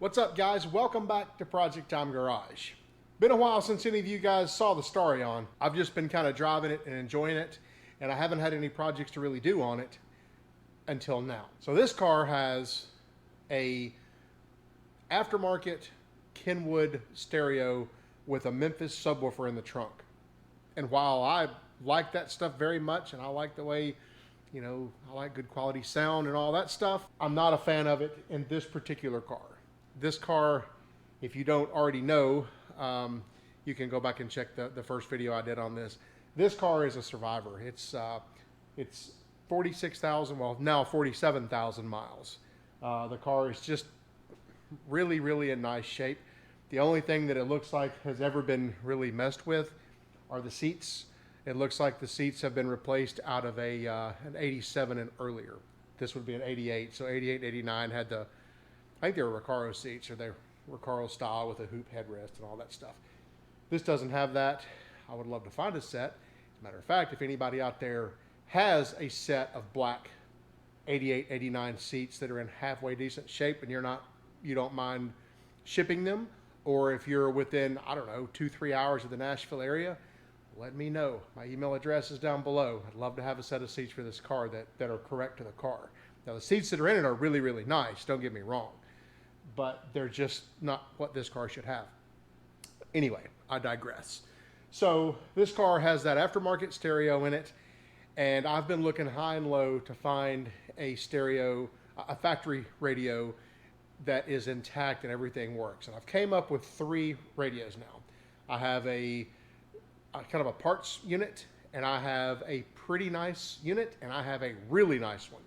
What's up, guys? Welcome back to Project Time Garage. Been a while since any of you guys saw the Starion. I've just been kind of driving it and enjoying it, and I haven't had any projects to really do on it until now. So this car has a aftermarket Kenwood stereo with a Memphis subwoofer in the trunk. And while I like that stuff very much, and I like the way, you know, I like good quality sound and all that stuff, I'm not a fan of it in this particular car. This car, if you don't already know, you can go back and check the first video I did on this. This car is a survivor. It's 46,000, well now 47,000 miles. The car is just really in nice shape. The only thing that it looks like has ever been really messed with are the seats. It looks like the seats have been replaced out of an 87 and earlier. This would be an 88, so 88 and 89 had the, I think they were Recaro seats, or they were Recaro style with a hoop headrest and all that stuff. This doesn't have that. I would love to find a set. As a matter of fact, if anybody out there has a set of black 88, 89 seats that are in halfway decent shape and you don't mind shipping them, or if you're within, I don't know, 2-3 hours of the Nashville area, let me know. My email address is down below. I'd love to have a set of seats for this car that are correct to the car. Now the seats that are in it are really nice, don't get me wrong, but they're just not what this car should have. Anyway, I digress. So this car has that aftermarket stereo in it, and I've been looking high and low to find a stereo, a factory radio that is intact and everything works. And I've came up with 3 radios now. I have a kind of a parts unit, and I have a pretty nice unit, and I have a really nice one.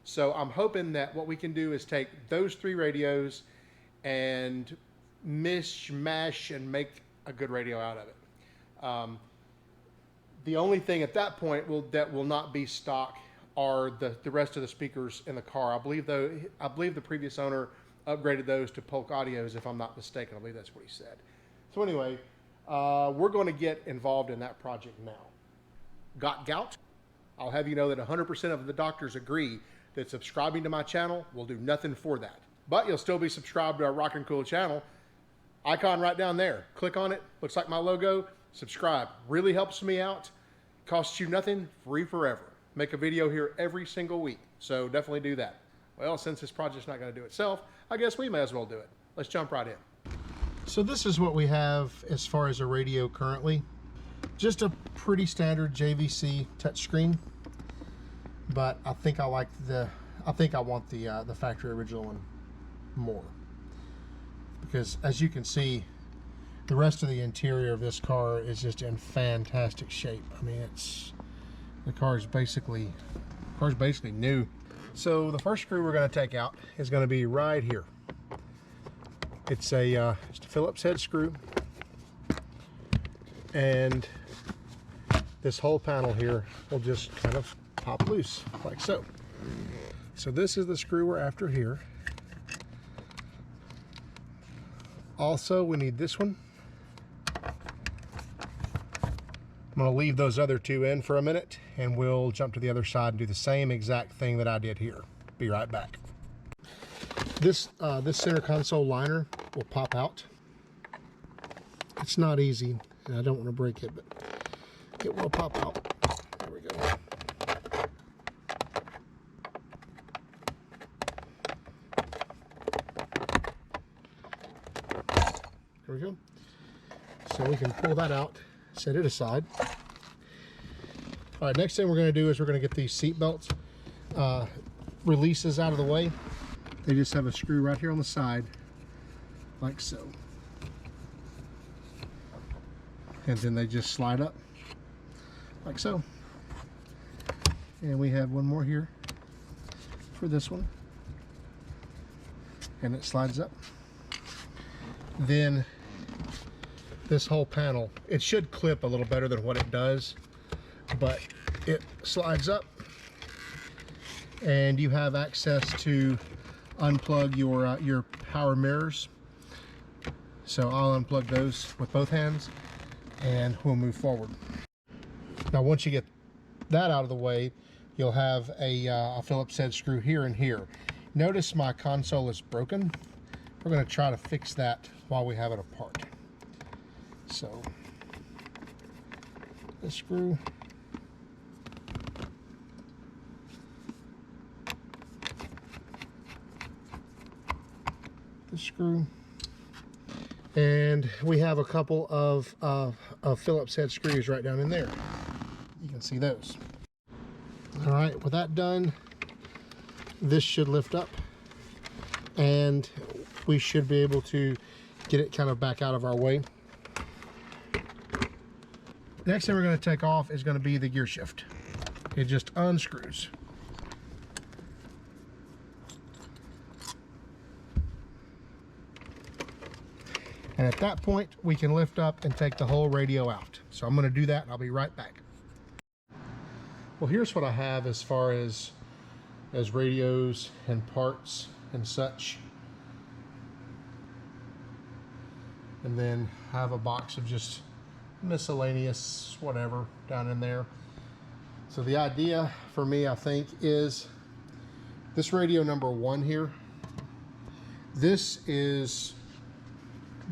So I'm hoping that what we can do is take those 3 radios and mishmash and make a good radio out of it. The only thing at that point that will not be stock are the rest of the speakers in the car. I believe the previous owner upgraded those to Polk Audios, if I'm not mistaken. I believe that's what he said. So anyway, we're going to get involved in that project now. Got gout? I'll have you know that 100% of the doctors agree that subscribing to my channel will do nothing for that. But you'll still be subscribed to our Rock and Cool channel. Icon right down there. Click on it. Looks like my logo. Subscribe. Really helps me out. Costs you nothing. Free forever. Make a video here every single week. So definitely do that. Well, since this project's not going to do itself, I guess we may as well do it. Let's jump right in. So this is what we have as far as a radio currently. Just a pretty standard JVC touchscreen, but I think I want the factory original one more, because as you can see, the rest of the interior of this car is just in fantastic shape. I mean, the car's basically new. So the first screw we're going to take out is going to be right here. It's a Phillips head screw, and this whole panel here will just kind of pop loose like so. So this is the screw we're after here. Also, we need this one. I'm going to leave those other 2 in for a minute, and we'll jump to the other side and do the same exact thing that I did here. Be right back. This center console liner will pop out. It's not easy, and I don't want to break it, but it will pop out. There we go. There we go. So we can pull that out, set it aside. All right, next thing we're going to do is we're going to get these seat belts releases out of the way. They just have a screw right here on the side, like so. And then they just slide up, like so. And we have one more here for this one. And it slides up. Then this whole panel, it should clip a little better than what it does, but it slides up, and you have access to unplug your power mirrors. So I'll unplug those with both hands, and we'll move forward. Now once you get that out of the way, you'll have a Phillips head screw here and here. Notice my console is broken we're going to try to fix that while we have it apart. So this screw, this screw, and we have a couple of Phillips head screws right down in there. You can see those. All right, with that done, this should lift up and we should be able to get it kind of back out of our way. Next thing we're going to take off is going to be the gear shift. It just unscrews. And at that point, we can lift up and take the whole radio out. So I'm going to do that and I'll be right back. Well, here's what I have as far as radios and parts and such. And then I have a box of just miscellaneous whatever down in there. So the idea for me, I think, is this radio number 1 here. This is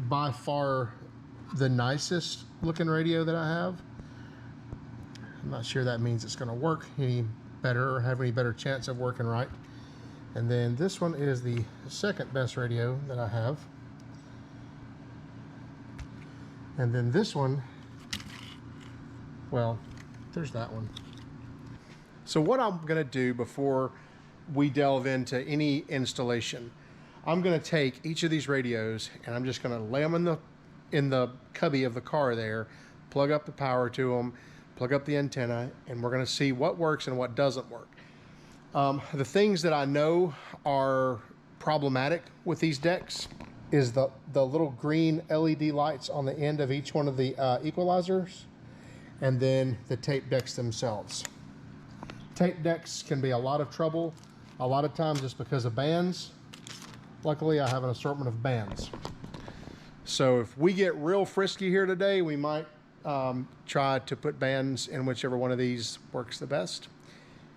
by far the nicest looking radio that I have. I'm not sure that means it's going to work any better or have any better chance of working right. And then this one is the second best radio that I have. And then this one, well, there's that one. So what I'm going to do before we delve into any installation, I'm going to take each of these radios and I'm just going to lay them in the cubby of the car there, plug up the power to them, plug up the antenna, and we're going to see what works and what doesn't work. The things that I know are problematic with these decks is the little green LED lights on the end of each one of the equalizers, and then the tape decks themselves. Tape decks can be a lot of trouble, a lot of times just because of bands. Luckily, I have an assortment of bands. So if we get real frisky here today, we might try to put bands in whichever one of these works the best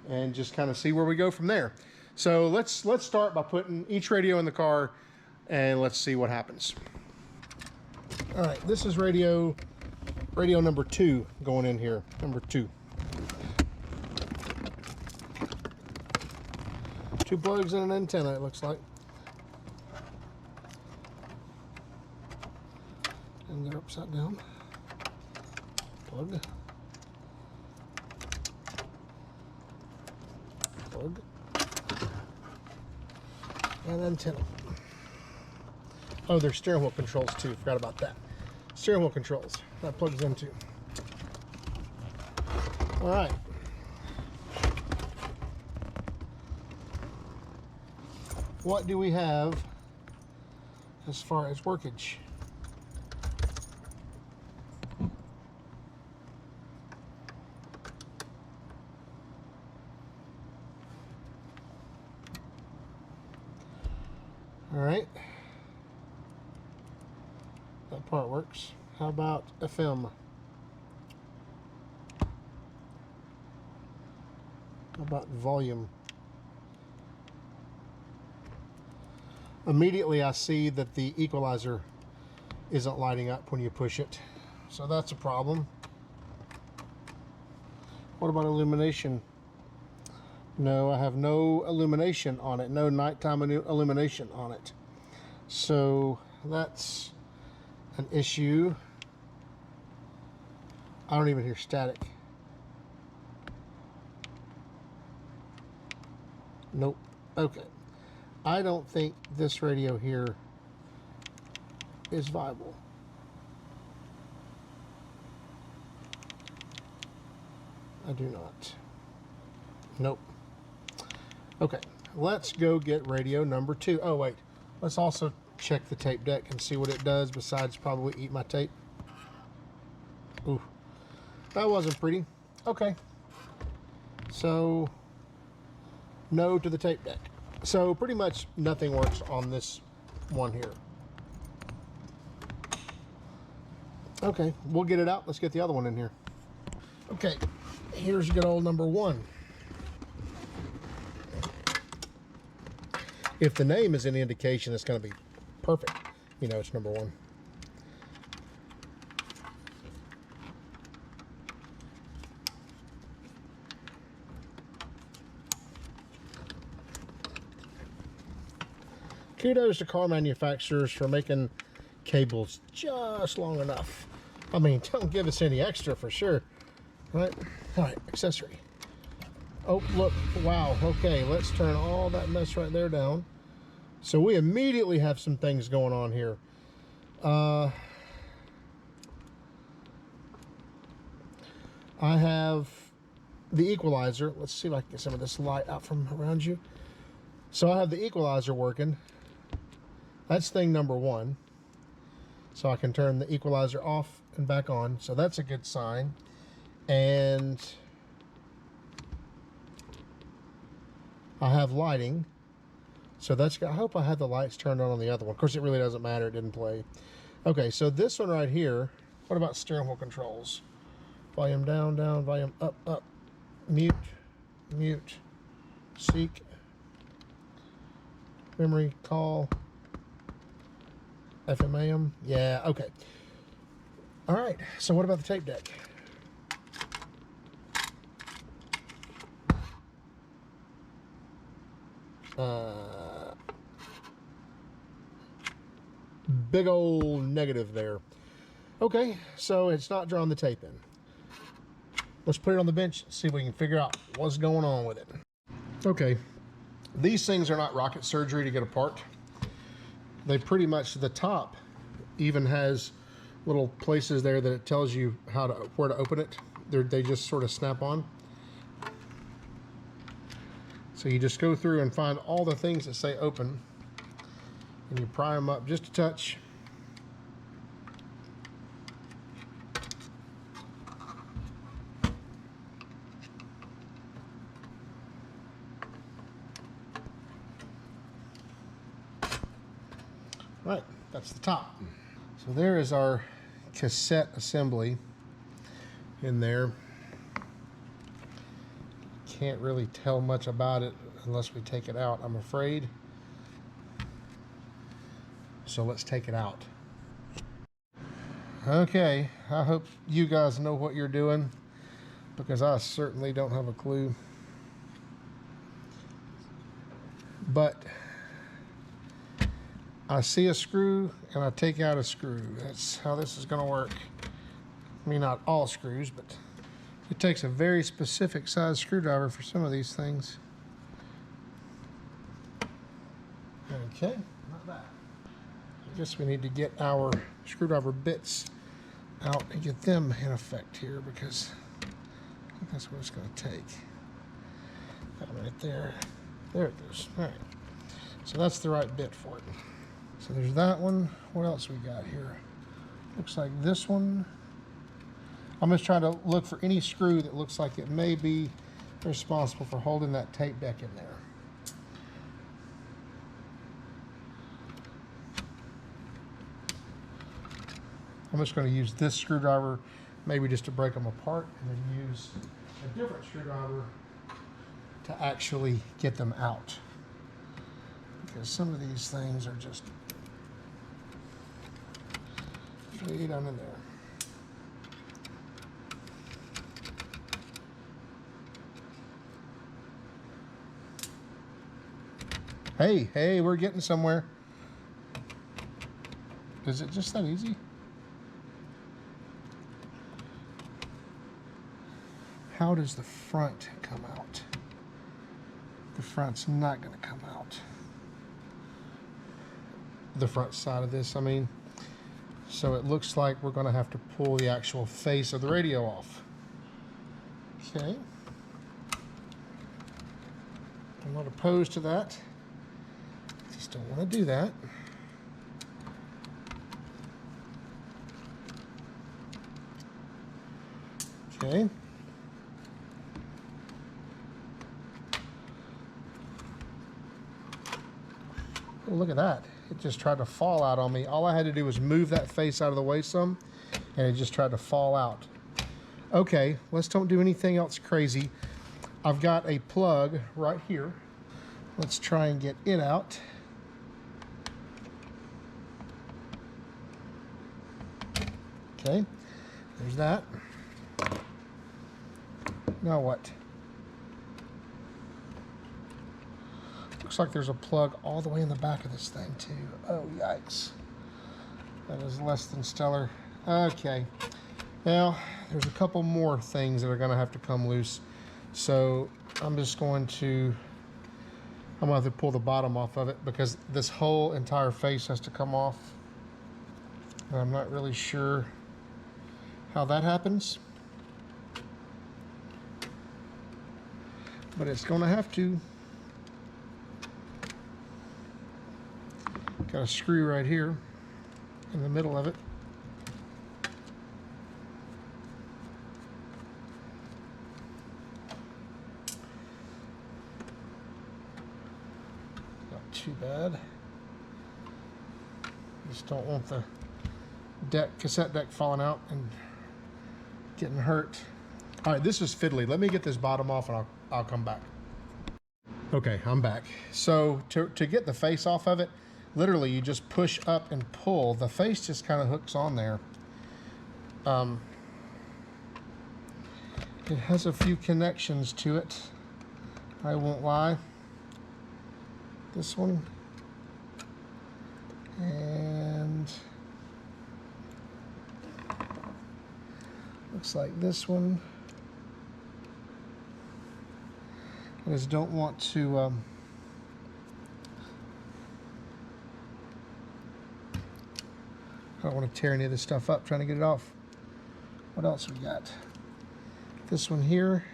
and just kind of see where we go from there. So let's start by putting each radio in the car and let's see what happens. All right, this is radio number 2 going in here, number 2. 2 plugs and an antenna, it looks like. And they're upside down. Plug. Plug. And antenna. Oh, there's steering wheel controls too. Forgot about that. Steering wheel controls. That plugs in too. All right. What do we have as far as workage? All right, that part works. How about FM? How about volume? Immediately I see that the equalizer isn't lighting up when you push it, so that's a problem. What about illumination? No, I have no illumination on it, no nighttime illumination on it. So that's an issue. I don't even hear static. Nope. Okay. I don't think this radio here is viable. I do not. Nope. Okay, let's go get radio number 2. Oh wait, let's also check the tape deck and see what it does besides probably eat my tape. Ooh, that wasn't pretty. Okay, so no to the tape deck. So pretty much nothing works on this one here. Okay, we'll get it out. Let's get the other one in here. Okay, here's good old number 1. If the name is any indication, it's going to be perfect. You know it's number one. Kudos to car manufacturers for making cables just long enough. I mean, don't give us any extra for sure. Right? All right, accessory. Oh, look, wow, okay, let's turn all that mess right there down. So we immediately have some things going on here. I have the equalizer. Let's see if I can get some of this light out from around you. So I have the equalizer working. That's thing number one. So I can turn the equalizer off and back on. So that's a good sign. And I have lighting. So that's, I hope I had the lights turned on the other one. Of course, it really doesn't matter. It didn't play. Okay, so this one right here, what about steering wheel controls? Volume down, down, volume up, up. Mute, mute, seek, memory, call, FM, AM. Yeah, okay. All right, so what about the tape deck? Big old negative there. Okay, so it's not drawing the tape in. Let's put it on the bench, see if we can figure out what's going on with it. Okay, these things are not rocket surgery to get apart. They pretty much, the top even has little places there that it tells you how to, where to open it. They just sort of snap on. So you just go through and find all the things that say open, and you pry them up just a touch. Right, that's the top. So there is our cassette assembly in there. Can't really tell much about it unless we take it out, I'm afraid. So let's take it out. Okay, I hope you guys know what you're doing, because I certainly don't have a clue. But I see a screw and I take out a screw. That's how this is going to work. I mean, not all screws, but it takes a very specific size screwdriver for some of these things. Okay, not bad. I guess we need to get our screwdriver bits out and get them in effect here, because I think that's what it's going to take. That right there. There it goes. All right. So that's the right bit for it. So there's that one. What else we got here? Looks like this one. I'm just trying to look for any screw that looks like it may be responsible for holding that tape deck in there. I'm just going to use this screwdriver, maybe just to break them apart, and then use a different screwdriver to actually get them out. Because some of these things are just way down in there. Hey, we're getting somewhere. Is it just that easy? How does the front come out? The front's not going to come out. The front side of this, I mean. So it looks like we're going to have to pull the actual face of the radio off. Okay. I'm not opposed to that. Just don't want to do that. Okay. Oh, look at that. It just tried to fall out on me. All I had to do was move that face out of the way some, and it just tried to fall out. Okay, let's don't do anything else crazy. I've got a plug right here. Let's try and get it out. Okay, there's that. Now what? Looks like there's a plug all the way in the back of this thing too. Oh, yikes. That is less than stellar. Okay. Now, there's a couple more things that are going to have to come loose. So I'm just going to, I'm going to have to pull the bottom off of it because this whole entire face has to come off. And I'm not really sure how that happens. But it's going to have to. Got a screw right here in the middle of it. Not too bad. Just don't want the cassette deck falling out and getting hurt. All right, this is fiddly. Let me get this bottom off and I'll come back. Okay, I'm back. So to get the face off of it, literally you just push up and pull. The face just kind of hooks on there. It has a few connections to it, I won't lie. This one and looks like this one. I just don't want to I don't want to tear any of this stuff up trying to get it off. What else we got? This one here.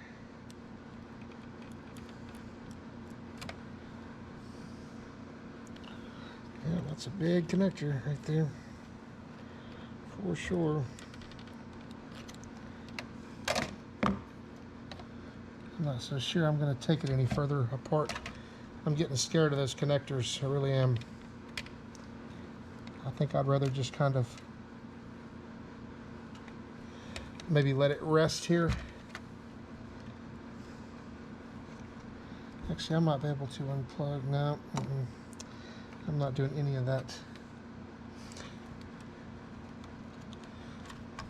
Yeah, that's a big connector right there, for sure. I'm not so sure I'm going to take it any further apart. I'm getting scared of those connectors. I really am. I think I'd rather just kind of maybe let it rest here. Actually, I might be able to unplug now. I'm not doing any of that.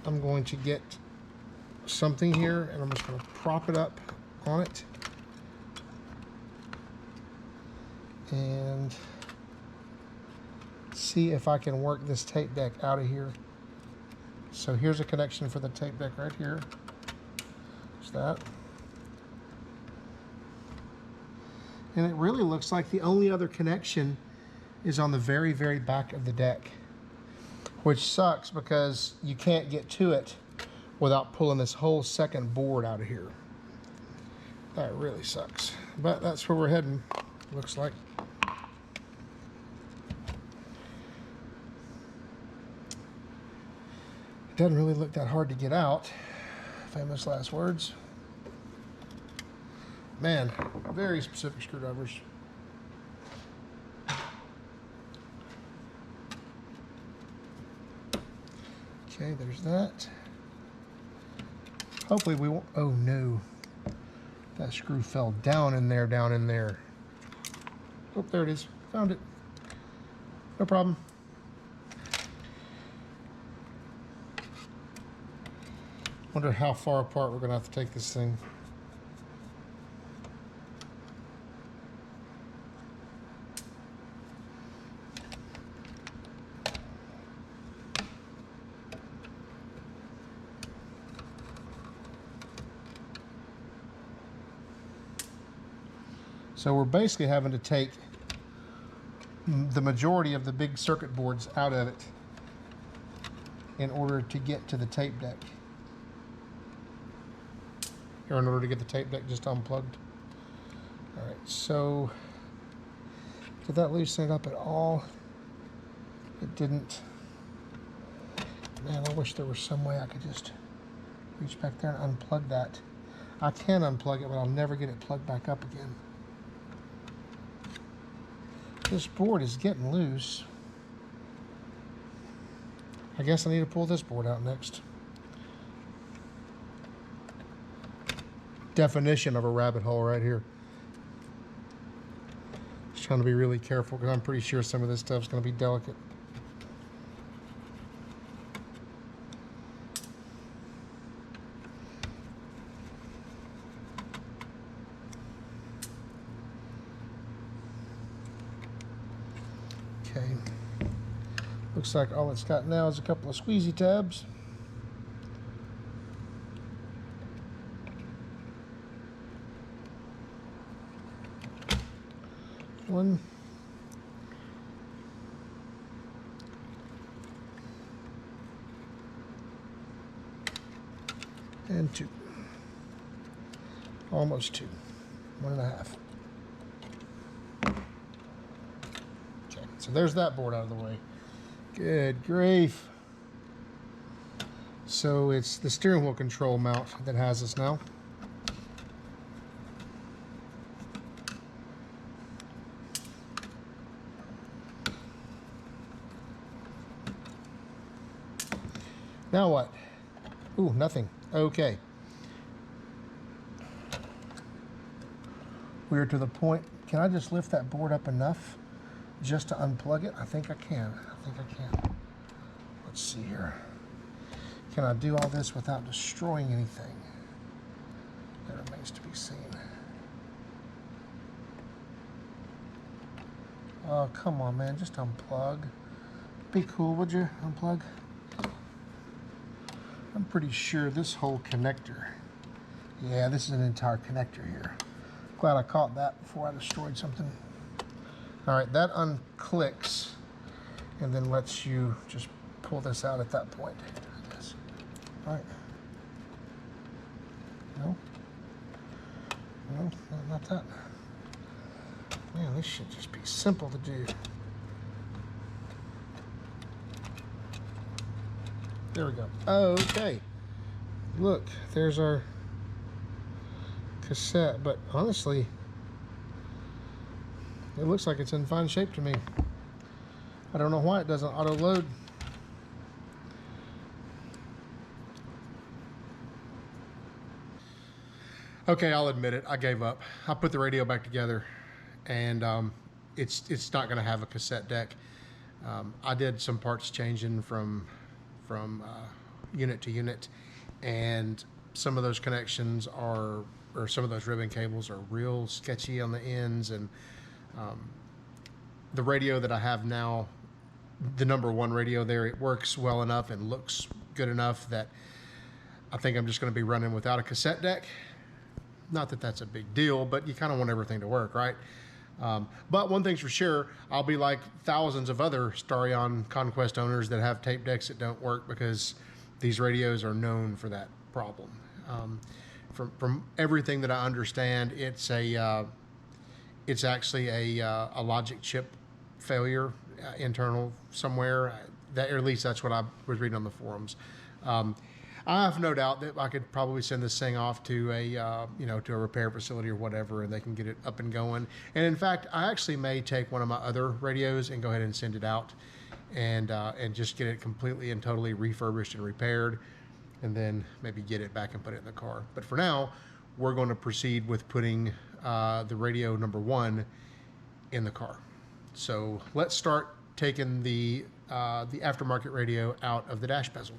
I'm going to get something here and I'm just going to prop it up on it and see if I can work this tape deck out of here. So here's a connection for the tape deck right here. There's that. And it really looks like the only other connection is on the very, very back of the deck, which sucks because you can't get to it without pulling this whole second board out of here. That really sucks, but that's where we're heading, looks like. It doesn't really look that hard to get out. Famous last words. Man, very specific screwdrivers. Okay, there's that. Hopefully we won't, oh no. That screw fell down in there, down in there. Oh, there it is. Found it. No problem. Wonder how far apart we're gonna have to take this thing. So we're basically having to take the majority of the big circuit boards out of it in order to get to the tape deck. Or in order to get the tape deck just unplugged. All right, so did that loosen it up at all? It didn't. Man, I wish there was some way I could just reach back there and unplug that. I can unplug it, but I'll never get it plugged back up again. This board is getting loose. I guess I need to pull this board out next. Definition of a rabbit hole right here. Just trying to be really careful because I'm pretty sure some of this stuff's going to be delicate. Okay. Looks like all it's got now is a couple of squeezy tabs. One. And two. Almost two. 1.5. Okay, so there's that board out of the way. Good grief. So it's the steering wheel control mount that has us now. Now what? Ooh, nothing. Okay. We're to the point. Can I just lift that board up enough just to unplug it? I think I can. Let's see here. Can I do all this without destroying anything? That remains to be seen. Oh, come on, man. Just unplug. Be cool, would you? Unplug. I'm pretty sure this whole connector. Yeah, this is an entire connector here. Glad I caught that before I destroyed something. All right, that unclicks and then lets you just pull this out at that point, I guess. All right. No, not that. Man, this should just be simple to do. There we go. Okay. Look, there's our cassette, but honestly, it looks like it's in fine shape to me. I don't know why it doesn't auto load. Okay, I'll admit it. I gave up. I put the radio back together, and it's not going to have a cassette deck. I did some parts changing from unit to unit, and some of those connections are, or some of those ribbon cables are real sketchy on the ends, and the radio that I have now, the #1 radio there, it works well enough and looks good enough that I think I'm just going to be running without a cassette deck. Not that that's a big deal, but you kind of want everything to work, right? But one thing's for sure, I'll be like thousands of other Starion Conquest owners that have tape decks that don't work, because these radios are known for that problem. From everything that I understand, it's actually a logic chip failure internal somewhere. That, or at least that's what I was reading on the forums. I have no doubt that I could probably send this thing off to a to a repair facility or whatever, and they can get it up and going. And in fact, I actually may take one of my other radios and go ahead and send it out, and just get it completely and totally refurbished and repaired, and then maybe get it back and put it in the car. But for now, we're going to proceed with putting the radio #1 in the car. So let's start taking the aftermarket radio out of the dash bezel.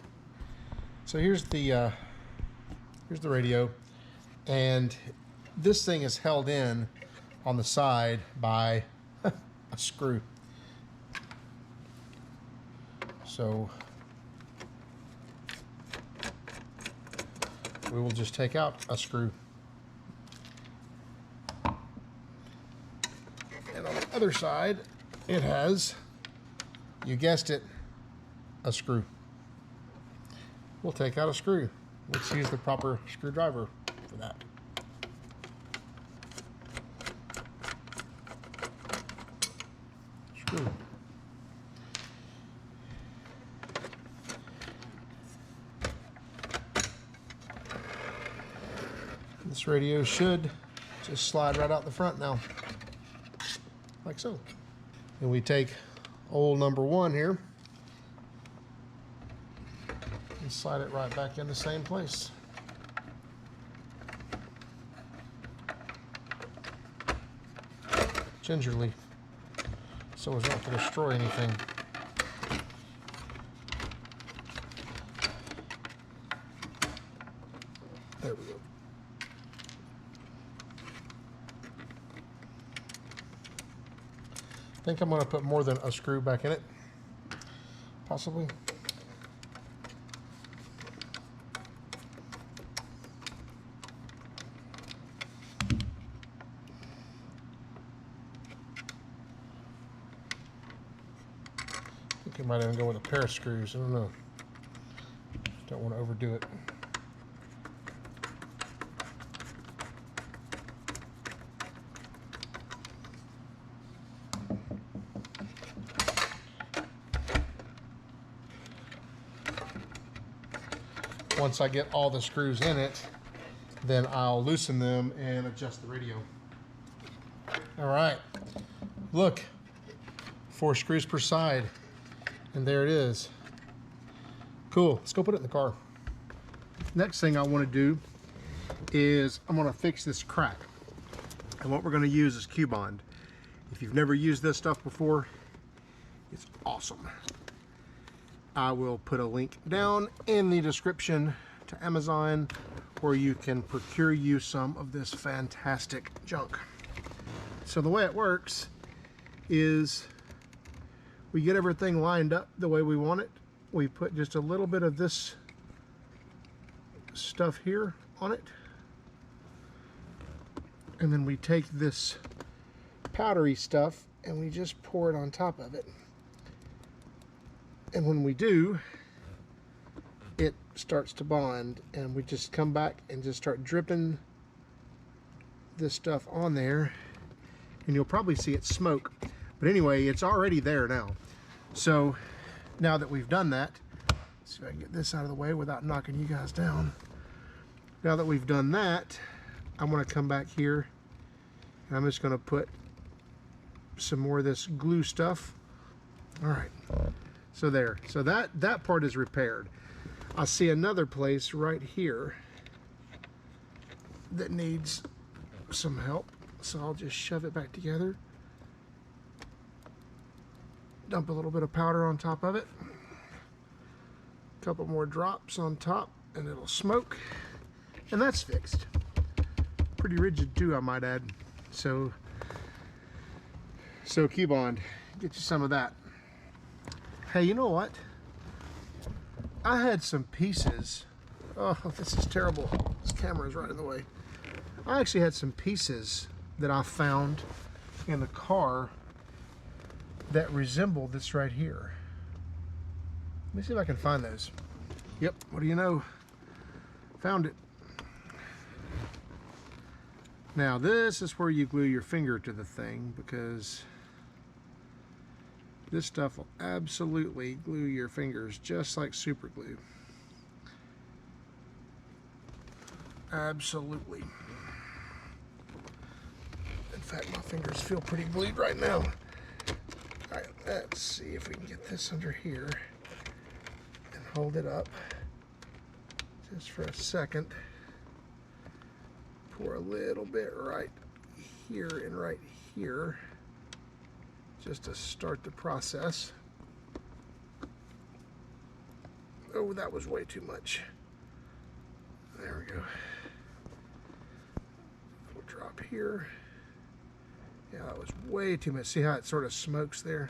So here's the radio, and this thing is held in on the side by a screw. So we will just take out a screw. And on the other side, it has, you guessed it, a screw. We'll take out a screw. Let's use the proper screwdriver for that. Screw. This radio should just slide right out the front now, like so. And we take old #1 here and slide it right back in the same place. Gingerly, so as not to destroy anything. There we go. I think I'm going to put more than a screw back in it, possibly. I think I might even go with a pair of screws. I don't know. Don't want to overdo it. Once I get all the screws in it, then I'll loosen them and adjust the radio. All right, look, 4 screws per side, and there it is. Cool, let's go put it in the car. Next thing I want to do is I'm going to fix this crack. And what we're going to use is Q-Bond. If you've never used this stuff before, it's awesome. I will put a link down in the description to Amazon where you can procure you some of this fantastic junk. So the way it works is we get everything lined up the way we want it. We put just a little bit of this stuff here on it. And then we take this powdery stuff and we just pour it on top of it. And when we do, it starts to bond, and we just come back and just start dripping this stuff on there, and you'll probably see it smoke. But anyway, it's already there now. So now that we've done that, let's see if I can get this out of the way without knocking you guys down. Now that we've done that, I'm going to come back here, and I'm just going to put some more of this glue stuff. All right. So there, so that part is repaired. I see another place right here that needs some help. So I'll just shove it back together. Dump a little bit of powder on top of it. A couple more drops on top and it'll smoke. And that's fixed. Pretty rigid too, I might add. So Q-Bond, get you some of that. Hey, you know what? I had some pieces. Oh, this is terrible. This camera is right in the way. I actually had some pieces that I found in the car that resemble this right here. Let me see if I can find those. Yep, what do you know? Found it. Now this is where you glue your finger to the thing, because this stuff will absolutely glue your fingers just like super glue. Absolutely. In fact, my fingers feel pretty glued right now. All right, let's see if we can get this under here and hold it up just for a second. Pour a little bit right here and right here, just to start the process. Oh, that was way too much. There we go. We'll drop here. Yeah, that was way too much. See how it sort of smokes there?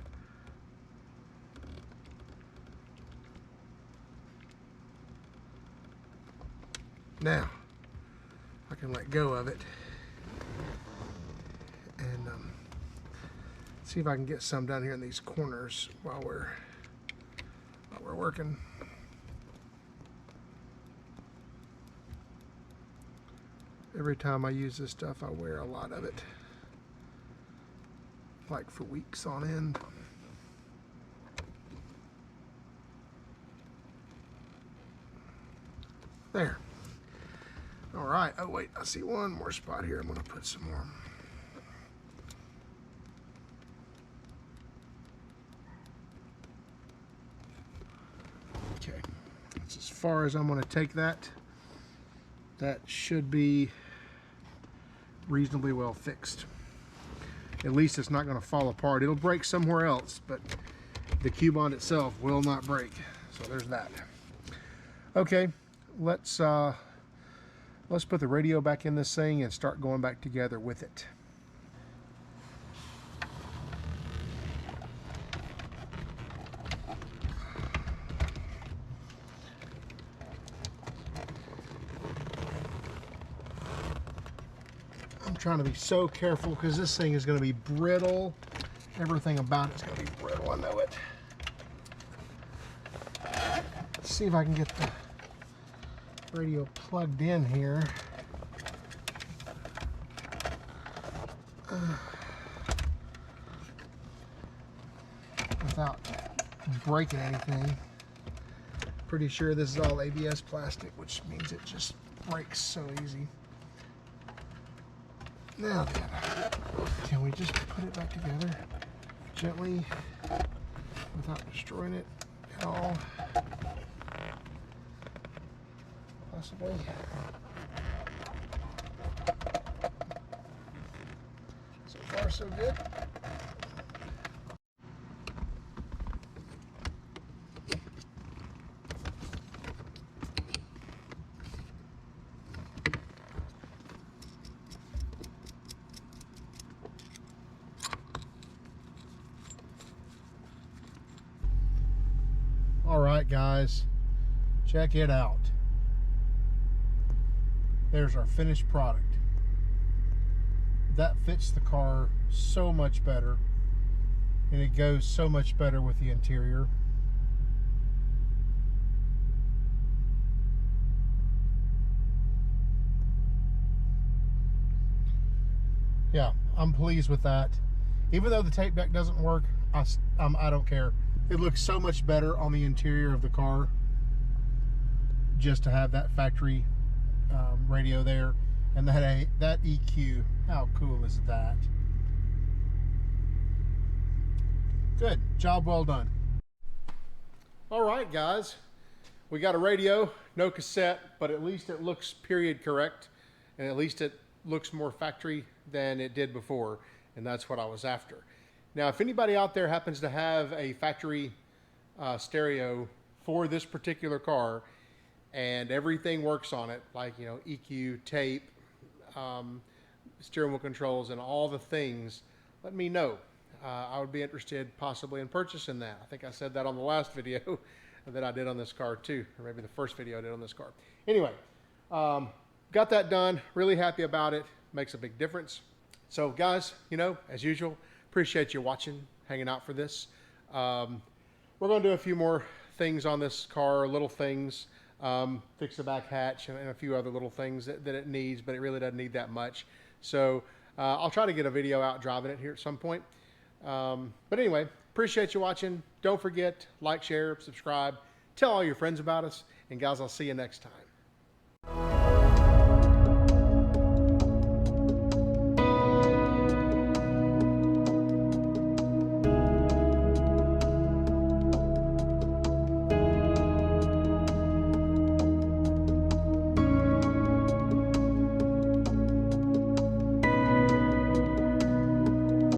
Now, I can let go of it and see if I can get some down here in these corners while we're working. Every time I use this stuff, I wear a lot of it, like for weeks on end. There. All right. Oh wait, I see one more spot here. I'm going to put some more. Okay, that's as far as I'm going to take that. That should be reasonably well fixed. At least it's not going to fall apart. It'll break somewhere else, but the Q-Bond itself will not break. So there's that. Okay, let's put the radio back in this thing and start going back together with it. trying to be so careful because this thing is going to be brittle. Everything about it's going to be brittle, I know it. Let's see if I can get the radio plugged in here. Without breaking anything. Pretty sure this is all ABS plastic, which means it just breaks so easy. Now then, can we just put it back together gently without destroying it at all? Possibly. So far, so good. All right, guys, check it out. There's our finished product. That fits the car so much better, and it goes so much better with the interior. Yeah, I'm pleased with that. Even though the tape deck doesn't work, I don't care. It looks so much better on the interior of the car just to have that factory radio there, and that EQ. How cool is that? Good job, well done. All right, guys, we got a radio, no cassette, but at least it looks period correct, and at least it looks more factory than it did before, and that's what I was after. Now, if anybody out there happens to have a factory stereo for this particular car and everything works on it, like, you know, EQ, tape, steering wheel controls, and all the things, let me know. I would be interested possibly in purchasing that. I think I said that on the last video that I did on this car too, or maybe the first video I did on this car. Anyway, got that done. Really happy about it. Makes a big difference. So guys, you know, as usual, appreciate you watching, hanging out for this. We're going to do a few more things on this car, little things, fix the back hatch and a few other little things that it needs, but it really doesn't need that much. So I'll try to get a video out driving it here at some point. But anyway, appreciate you watching. Don't forget, like, share, subscribe, tell all your friends about us, and guys, I'll see you next time.